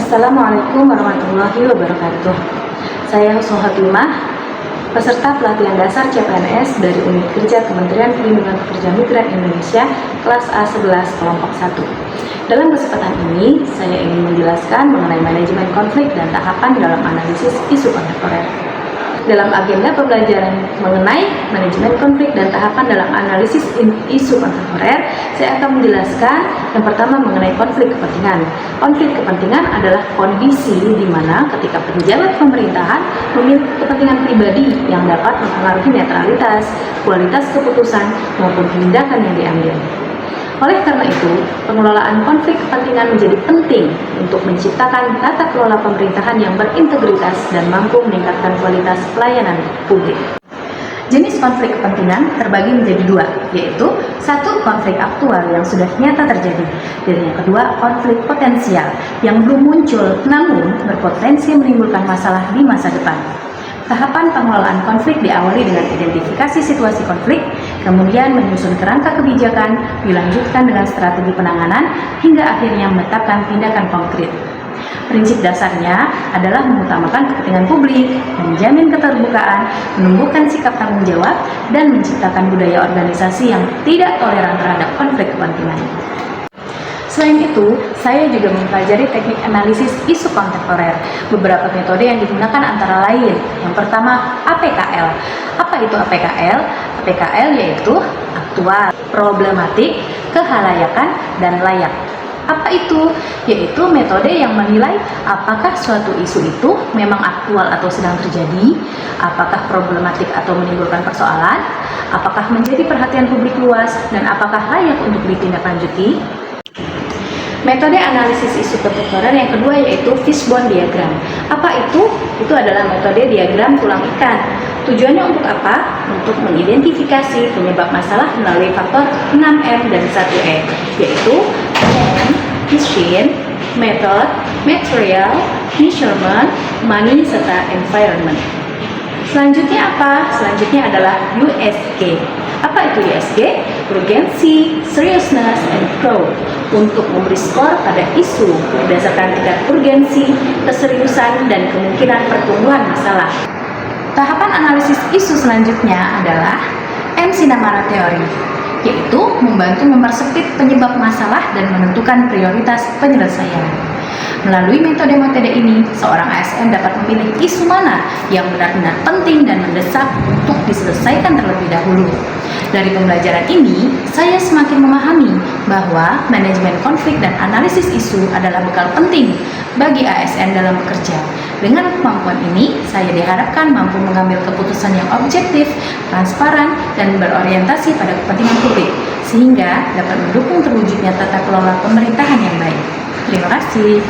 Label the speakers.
Speaker 1: Assalamualaikum warahmatullahi wabarakatuh. Saya Husnul Hatimah, peserta pelatihan dasar CPNS dari Unit Kerja Kementerian Perlindungan Pekerja Migran Indonesia, kelas A11 kelompok 1. Dalam kesempatan ini, saya ingin menjelaskan mengenai manajemen konflik dan tahapan dalam analisis isu kontemporer. Dalam agenda pembelajaran mengenai manajemen konflik dan tahapan dalam analisis isu kontemporer, saya akan menjelaskan yang pertama mengenai konflik kepentingan. Konflik kepentingan adalah kondisi di mana ketika pejabat pemerintahan memiliki kepentingan pribadi yang dapat mempengaruhi netralitas, kualitas keputusan, maupun tindakan yang diambil. Oleh karena itu, pengelolaan konflik kepentingan menjadi penting untuk menciptakan tata kelola pemerintahan yang berintegritas dan mampu meningkatkan kualitas pelayanan publik. Jenis konflik kepentingan terbagi menjadi dua, yaitu satu, konflik aktual yang sudah nyata terjadi, dan yang kedua, konflik potensial yang belum muncul namun berpotensi menimbulkan masalah di masa depan. Tahapan pengelolaan konflik diawali dengan identifikasi situasi konflik, kemudian menyusun kerangka kebijakan, dilanjutkan dengan strategi penanganan, hingga akhirnya menetapkan tindakan konkret. Prinsip dasarnya adalah mengutamakan kepentingan publik, menjamin keterbukaan, menumbuhkan sikap tanggung jawab, dan menciptakan budaya organisasi yang tidak toleran terhadap konflik kepentingan. Selain itu, saya juga mempelajari teknik analisis isu kontemporer. Beberapa metode yang digunakan antara lain. Yang pertama, APKL. Apa itu APKL? APKL yaitu aktual, problematik, kehalayakan, dan layak. Apa itu? Yaitu metode yang menilai apakah suatu isu itu memang aktual atau sedang terjadi, apakah problematik atau menimbulkan persoalan, apakah menjadi perhatian publik luas, dan apakah layak untuk ditindaklanjuti. Metode analisis isu kontemporer yang kedua yaitu fishbone diagram. Apa itu? Itu adalah metode diagram tulang ikan. Tujuannya untuk apa? Untuk mengidentifikasi penyebab masalah melalui faktor 6M dan 1E, yaitu machine, method, material, measurement, money, serta environment. Selanjutnya apa? Selanjutnya adalah USG. Apa itu USG? Urgency, Seriousness, and Crowd. Untuk memberi skor pada isu berdasarkan tingkat urgensi, keseriusan, dan kemungkinan pertumbuhan masalah. Tahapan analisis isu selanjutnya adalah M-Sinamara Theory, yaitu membantu mempersempit penyebab masalah dan menentukan prioritas penyelesaian. Melalui metode-metode ini, seorang ASN dapat memilih isu mana yang benar-benar penting dan mendesak untuk diselesaikan terlebih dahulu. Dari pembelajaran ini, saya semakin memahami bahwa manajemen konflik dan analisis isu adalah bekal penting bagi ASN dalam bekerja. Dengan kemampuan ini, saya diharapkan mampu mengambil keputusan yang objektif, transparan, dan berorientasi pada kepentingan publik, sehingga dapat mendukung terwujudnya tata kelola pemerintahan yang baik. Terima kasih.